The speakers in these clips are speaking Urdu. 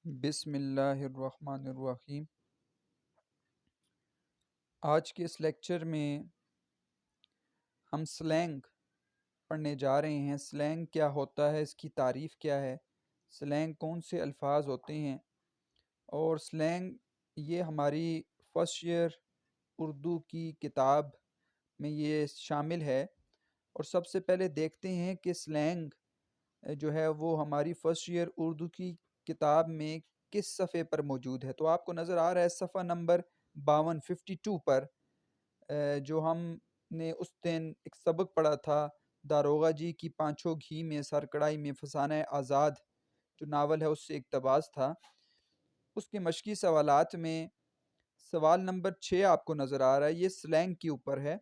بسم اللہ الرحمن الرحیم۔ آج کے اس لیکچر میں ہم سلینگ پڑھنے جا رہے ہیں۔ سلینگ کیا ہوتا ہے، اس کی تعریف کیا ہے، سلینگ کون سے الفاظ ہوتے ہیں، اور سلینگ یہ ہماری فرسٹ ایئر اردو کی کتاب میں یہ شامل ہے۔ اور سب سے پہلے دیکھتے ہیں کہ سلینگ جو ہے وہ ہماری فرسٹ ایئر اردو کی کتاب میں کس صفحے پر موجود ہے۔ تو آپ کو نظر آ رہا ہے صفحہ نمبر 52 پر، جو ہم نے اس دن ایک سبق پڑھا تھا، داروغہ جی کی پانچوں گھی میں سر کڑائی میں فسانہ آزاد جو ناول ہے اس سے اقتباس تھا۔ اس کے مشقی سوالات میں سوال نمبر 6 آپ کو نظر آ رہا ہے، یہ سلینگ کے اوپر ہے،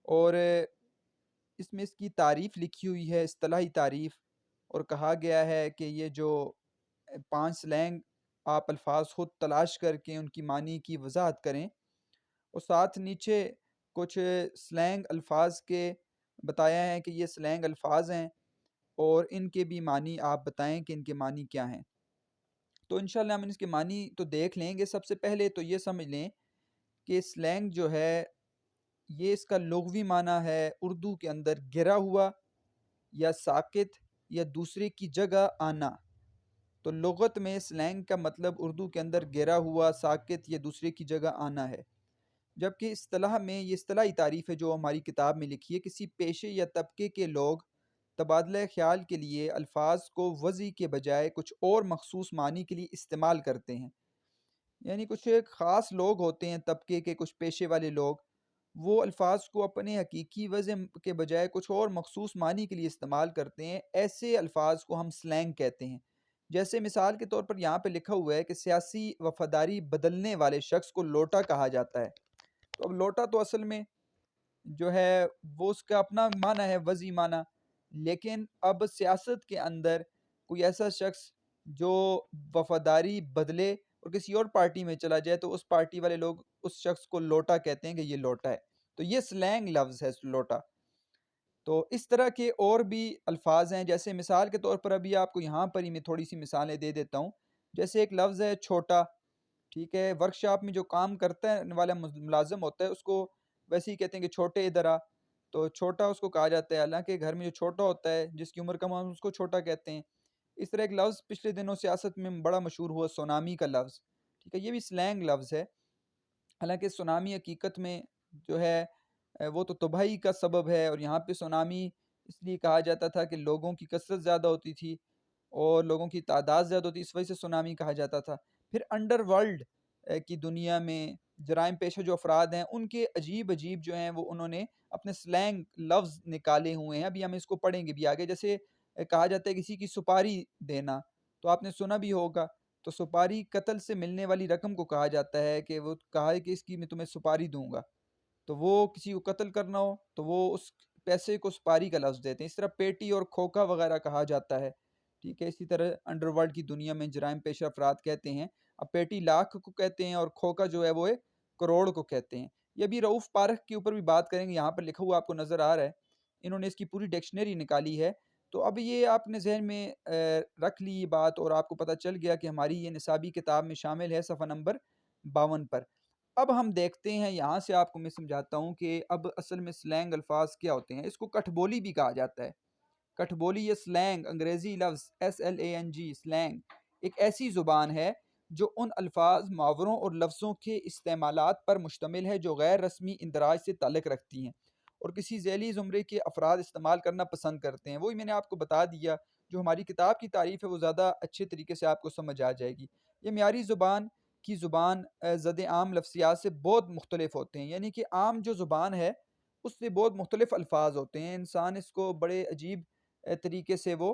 اور اس میں اس کی تعریف لکھی ہوئی ہے، اصطلاحی تعریف، اور کہا گیا ہے کہ یہ جو 5 سلینگ آپ الفاظ خود تلاش کر کے ان کی معنی کی وضاحت کریں، اور ساتھ نیچے کچھ سلینگ الفاظ کے بتایا ہے کہ یہ سلینگ الفاظ ہیں اور ان کے بھی معنی آپ بتائیں کہ ان کے معنی کیا ہیں۔ تو انشاءاللہ ہم اس کے معنی تو دیکھ لیں گے۔ سب سے پہلے تو یہ سمجھ لیں کہ سلینگ جو ہے یہ اس کا لغوی معنی ہے اردو کے اندر گرا ہوا یا ساکت یا دوسرے کی جگہ آنا۔ تو لغت میں سلینگ کا مطلب اردو کے اندر گرا ہوا، ساکت یا دوسرے کی جگہ آنا ہے، جبکہ اصطلاح میں یہ اصطلاحی تعریف ہے جو ہماری کتاب میں لکھی ہے۔ کسی پیشے یا طبقے کے لوگ تبادلہ خیال کے لیے الفاظ کو وضعی کے بجائے کچھ اور مخصوص معنی کے لیے استعمال کرتے ہیں، یعنی کچھ ایک خاص لوگ ہوتے ہیں طبقے کے، کچھ پیشے والے لوگ، وہ الفاظ کو اپنے حقیقی وضع کے بجائے کچھ اور مخصوص معنی کے لیے استعمال کرتے ہیں۔ ایسے الفاظ کو ہم سلینگ کہتے ہیں۔ جیسے مثال کے طور پر یہاں پہ لکھا ہوا ہے کہ سیاسی وفاداری بدلنے والے شخص کو لوٹا کہا جاتا ہے۔ تو اب لوٹا تو اصل میں جو ہے وہ اس کا اپنا معنی ہے، وضعی معنی، لیکن اب سیاست کے اندر کوئی ایسا شخص جو وفاداری بدلے اور کسی اور پارٹی میں چلا جائے تو اس پارٹی والے لوگ اس شخص کو لوٹا کہتے ہیں کہ یہ لوٹا ہے۔ تو یہ سلینگ لفظ ہے لوٹا۔ تو اس طرح کے اور بھی الفاظ ہیں، جیسے مثال کے طور پر ابھی آپ کو یہاں پر ہی میں تھوڑی سی مثالیں دے دیتا ہوں۔ جیسے ایک لفظ ہے چھوٹا، ٹھیک ہے، ورکشاپ میں جو کام کرتا ہے والا ملازم ہوتا ہے اس کو ویسے ہی کہتے ہیں کہ چھوٹے ادھر آ، تو چھوٹا اس کو کہا جاتا ہے، حالانکہ گھر میں جو چھوٹا ہوتا ہے جس کی عمر کم ہم اس کو چھوٹا کہتے ہیں۔ اس طرح ایک لفظ پچھلے دنوں سیاست میں بڑا مشہور ہوا، سونامی کا لفظ، ٹھیک ہے، یہ بھی سلینگ لفظ ہے، حالانکہ سونامی حقیقت میں جو ہے وہ تو تباہی کا سبب ہے، اور یہاں پہ سونامی اس لیے کہا جاتا تھا کہ لوگوں کی کثرت زیادہ ہوتی تھی اور لوگوں کی تعداد زیادہ ہوتی، اس وجہ سے سونامی کہا جاتا تھا۔ پھر انڈر ورلڈ کی دنیا میں جرائم پیشہ جو افراد ہیں ان کے عجیب عجیب جو ہیں وہ انہوں نے اپنے سلینگ لفظ نکالے ہوئے ہیں، ابھی ہم اس کو پڑھیں گے بھی آگے۔ جیسے کہا جاتا ہے کسی کی سپاری دینا، تو آپ نے سنا بھی ہوگا، تو سپاری قتل سے ملنے والی رقم کو کہا جاتا ہے کہ وہ کہا ہے کہ اس کی میں تمہیں سپاری دوں گا، تو وہ کسی کو قتل کرنا ہو تو وہ اس پیسے کو سپاری کا لفظ دیتے ہیں۔ اس طرح پیٹی اور کھوکا وغیرہ کہا جاتا ہے، ٹھیک ہے، اسی طرح انڈر ورلڈ کی دنیا میں جرائم پیشہ افراد کہتے ہیں، اب پیٹی لاکھ کو کہتے ہیں اور کھوکا جو ہے وہ کروڑ کو کہتے ہیں۔ یہ بھی رؤف پارک کے اوپر بھی بات کریں گے، یہاں پر لکھا ہوا آپ کو نظر آ رہا ہے، انہوں نے اس کی پوری ڈکشنری نکالی ہے۔ تو اب یہ آپ نے ذہن میں رکھ لی یہ بات، اور آپ کو پتہ چل گیا کہ ہماری یہ نصابی کتاب میں شامل ہے صفحہ نمبر 52 پر۔ اب ہم دیکھتے ہیں، یہاں سے آپ کو میں سمجھاتا ہوں کہ اب اصل میں سلینگ الفاظ کیا ہوتے ہیں۔ اس کو کٹھ بولی بھی کہا جاتا ہے۔ کٹھ بولی یا سلینگ انگریزی لفظ SLANG، سلینگ ایک ایسی زبان ہے جو ان الفاظ، محاوروں اور لفظوں کے استعمالات پر مشتمل ہے جو غیر رسمی اندراج سے تعلق رکھتی ہیں اور کسی ذیلی زمرے کے افراد استعمال کرنا پسند کرتے ہیں۔ وہی میں نے آپ کو بتا دیا، جو ہماری کتاب کی تعریف ہے وہ زیادہ اچھے طریقے سے آپ کو سمجھ آ جائے گی۔ یہ معیاری زبان کی زبان زد عام لفظیات سے بہت مختلف ہوتے ہیں، یعنی کہ عام جو زبان ہے اس سے بہت مختلف الفاظ ہوتے ہیں۔ انسان اس کو بڑے عجیب طریقے سے وہ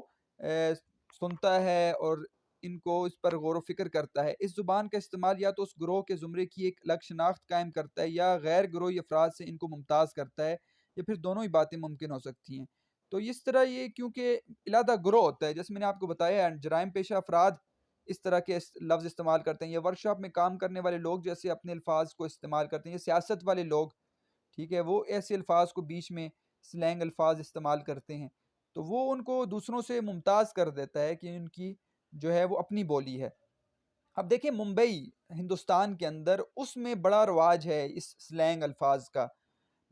سنتا ہے اور ان کو اس پر غور و فکر کرتا ہے۔ اس زبان کا استعمال یا تو اس گروہ کے زمرے کی ایک الگ شناخت قائم کرتا ہے یا غیر گروہی افراد سے ان کو ممتاز کرتا ہے، یا پھر دونوں ہی باتیں ممکن ہو سکتی ہیں۔ تو اس طرح یہ کیونکہ علیحدہ گروہ ہوتا ہے، جیسے میں نے آپ کو بتایا ہے جرائم پیشہ افراد اس طرح کے لفظ استعمال کرتے ہیں، یا ورکشاپ میں کام کرنے والے لوگ جیسے اپنے الفاظ کو استعمال کرتے ہیں، یا سیاست والے لوگ، ٹھیک ہے، وہ ایسے الفاظ کو بیچ میں سلینگ الفاظ استعمال کرتے ہیں، تو وہ ان کو دوسروں سے ممتاز کر دیتا ہے کہ ان کی جو ہے وہ اپنی بولی ہے۔ اب دیکھیں ممبئی ہندوستان کے اندر، اس میں بڑا رواج ہے اس سلینگ الفاظ کا۔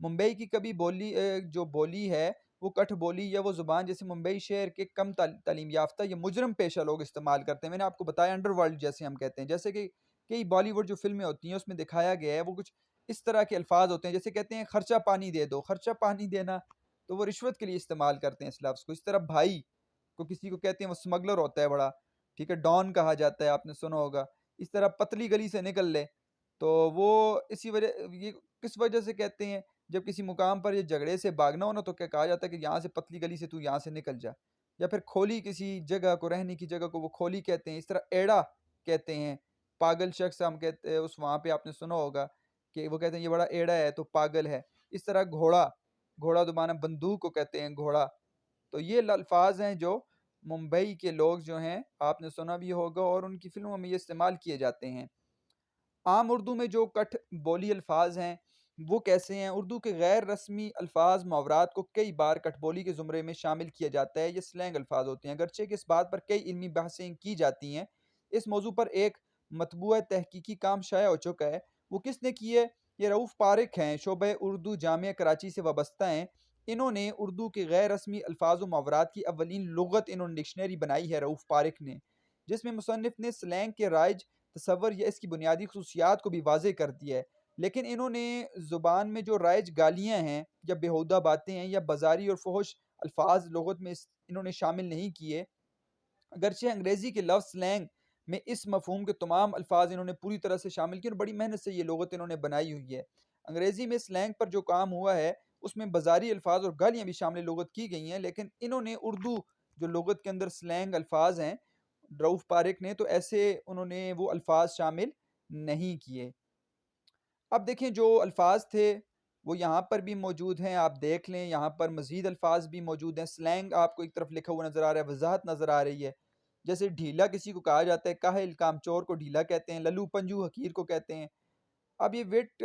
ممبئی کی کبھی بولی جو بولی ہے وہ کٹھ بولی یا وہ زبان جیسے ممبئی شہر کے کم تعلیم یافتہ یا مجرم پیشہ لوگ استعمال کرتے ہیں۔ میں نے آپ کو بتایا انڈر ورلڈ جیسے ہم کہتے ہیں، جیسے کہ کئی بالی ووڈ جو فلمیں ہوتی ہیں اس میں دکھایا گیا ہے وہ کچھ اس طرح کے الفاظ ہوتے ہیں، جیسے کہتے ہیں خرچہ پانی دے دو۔ خرچہ پانی دینا تو وہ رشوت کے لیے استعمال کرتے ہیں اس لفظ کو۔ اس طرح بھائی کو کسی کو کہتے ہیں وہ اسمگلر ہوتا ہے بڑا، ٹھیک ہے، ڈان کہا جاتا ہے، آپ نے سنا ہوگا۔ اس طرح پتلی گلی سے نکل لے تو وہ اسی وجہ، یہ کس وجہ سے کہتے ہیں، جب کسی مقام پر یہ جھگڑے سے بھاگنا ہو نا تو کیا کہا جاتا ہے کہ یہاں سے پتلی گلی سے تو یہاں سے نکل جا، یا پھر کھولی کسی جگہ کو، رہنے کی جگہ کو وہ کھولی کہتے ہیں۔ اس طرح ایڑا کہتے ہیں، پاگل شخص ہم کہتے ہیں، اس وہاں پہ آپ نے سنا ہوگا کہ وہ کہتے ہیں یہ بڑا ایڑا ہے تو پاگل ہے۔ اس طرح گھوڑا، گھوڑا دوبارہ بندوق کو کہتے ہیں گھوڑا۔ تو یہ الفاظ ہیں جو ممبئی کے لوگ جو ہیں آپ نے سنا بھی ہوگا اور ان کی فلموں میں یہ استعمال کیے جاتے ہیں۔ عام اردو میں جو کٹھ بولی الفاظ ہیں وہ کیسے ہیں؟ اردو کے غیر رسمی الفاظ محاورات کو کئی بار کٹھ بولی کے زمرے میں شامل کیا جاتا ہے، یہ سلینگ الفاظ ہوتے ہیں، اگرچہ کہ اس بات پر کئی علمی بحثیں کی جاتی ہیں۔ اس موضوع پر ایک مطبوعہ تحقیقی کام شائع ہو چکا ہے، وہ کس نے کی ہے؟ یہ رؤف پارک ہیں، شعبہ اردو جامعہ کراچی سے وابستہ ہیں۔ انہوں نے اردو کے غیر رسمی الفاظ و محاورات کی اولین لغت انہوں نے ڈکشنری بنائی ہے رؤف پارک نے، جس میں مصنف نے سلینگ کے رائج تصور یا اس کی بنیادی خصوصیات کو بھی واضح کر دیا ہے۔ لیکن انہوں نے زبان میں جو رائج گالیاں ہیں یا بیہودہ باتیں ہیں یا بازاری اور فحش الفاظ لغت میں انہوں نے شامل نہیں کیے، اگرچہ انگریزی کے لفظ سلینگ میں اس مفہوم کے تمام الفاظ انہوں نے پوری طرح سے شامل کیے اور بڑی محنت سے یہ لغت انہوں نے بنائی ہوئی ہے۔ انگریزی میں سلینگ پر جو کام ہوا ہے اس میں بازاری الفاظ اور گالیاں بھی شامل لغت کی گئی ہیں، لیکن انہوں نے اردو جو لغت کے اندر سلینگ الفاظ ہیں رؤف پارک نے، تو ایسے انہوں نے وہ الفاظ شامل نہیں کیے۔ اب دیکھیں جو الفاظ تھے وہ یہاں پر بھی موجود ہیں، آپ دیکھ لیں یہاں پر مزید الفاظ بھی موجود ہیں۔ سلینگ آپ کو ایک طرف لکھا ہوا نظر آ رہا ہے، وضاحت نظر آ رہی ہے، جیسے ڈھیلا کسی کو کہا جاتا ہے، کاہل کامچور کو ڈھیلا کہتے ہیں، للو پنجو حقیر کو کہتے ہیں۔ اب یہ وٹ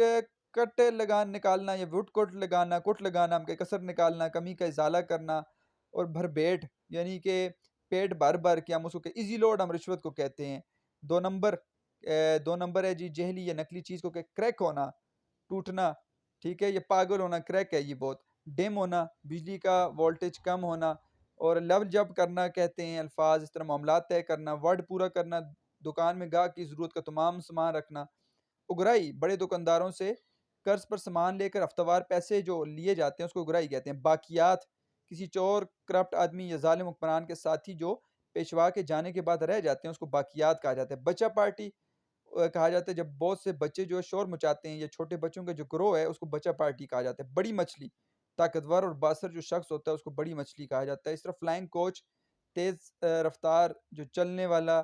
کٹ نکالنا یا وٹ کٹ لگانا، ہم کے کسر نکالنا، کمی کا ازالہ کرنا، اور بھر بیٹ یعنی کہ پیٹ بھر بھر کے ہم اس کو ایزی لوڈ ہم رشوت کو کہتے ہیں۔ دو نمبر، دو نمبر ہے جی جہلی یا نقلی چیز کو کہ کریک ہونا، ٹوٹنا، ٹھیک ہے، یہ پاگل ہونا کریک ہے یہ بہت۔ ڈیم ہونا، بجلی کا وولٹیج کم ہونا، اور لو جب کرنا کہتے ہیں الفاظ، اس طرح معاملات طے کرنا، ورڈ پورا کرنا، دکان میں گاہک کی ضرورت کا تمام سامان رکھنا۔ اگرائی، بڑے دکانداروں سے قرض پر سامان لے کر ہفتہ وار پیسے جو لیے جاتے ہیں اس کو اگرائی کہتے ہیں۔ باقیات، کسی چور، کرپٹ آدمی یا ظالم حکمران کے ساتھی جو پیشوا کے جانے کے بعد رہ جاتے ہیں اس کو باقیات کہا جاتا ہے۔ بچہ پارٹی کہا جاتا ہے جب بہت سے بچے جو شور مچاتے ہیں یا چھوٹے بچوں کا جو گروہ ہے اس کو بچہ پارٹی کہا جاتا ہے۔ بڑی مچھلی، طاقتور اور باصر جو شخص ہوتا ہے اس کو بڑی مچھلی کہا جاتا ہے۔ اس طرح فلائنگ کوچ، تیز رفتار جو چلنے والا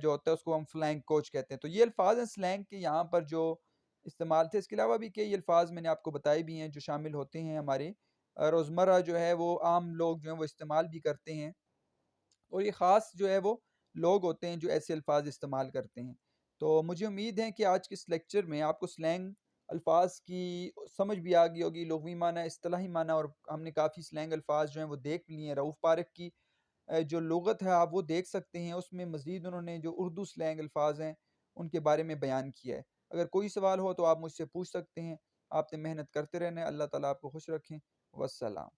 جو ہوتا ہے اس کو ہم فلائنگ کوچ کہتے ہیں۔ تو یہ الفاظ ہیں سلینگ کے یہاں پر جو استعمال تھے۔ اس کے علاوہ بھی کئی الفاظ میں نے آپ کو بتائے بھی ہیں جو شامل ہوتے ہیں ہمارے روزمرہ جو ہے وہ عام لوگ جو ہیں وہ استعمال بھی کرتے ہیں، اور یہ خاص جو ہے وہ لوگ ہوتے ہیں جو ایسے الفاظ استعمال کرتے ہیں۔ تو مجھے امید ہے کہ آج کے اس لیکچر میں آپ کو سلینگ الفاظ کی سمجھ بھی آ گئی ہوگی، لغوی معنی، اصطلاحی معنی، اور ہم نے کافی سلینگ الفاظ جو ہیں وہ دیکھ لیے ہیں۔ رؤف پارک کی جو لغت ہے آپ وہ دیکھ سکتے ہیں، اس میں مزید انہوں نے جو اردو سلینگ الفاظ ہیں ان کے بارے میں بیان کیا ہے۔ اگر کوئی سوال ہو تو آپ مجھ سے پوچھ سکتے ہیں۔ آپ نے محنت کرتے رہنا ہے، اللہ تعالیٰ آپ کو خوش رکھیں۔ والسلام۔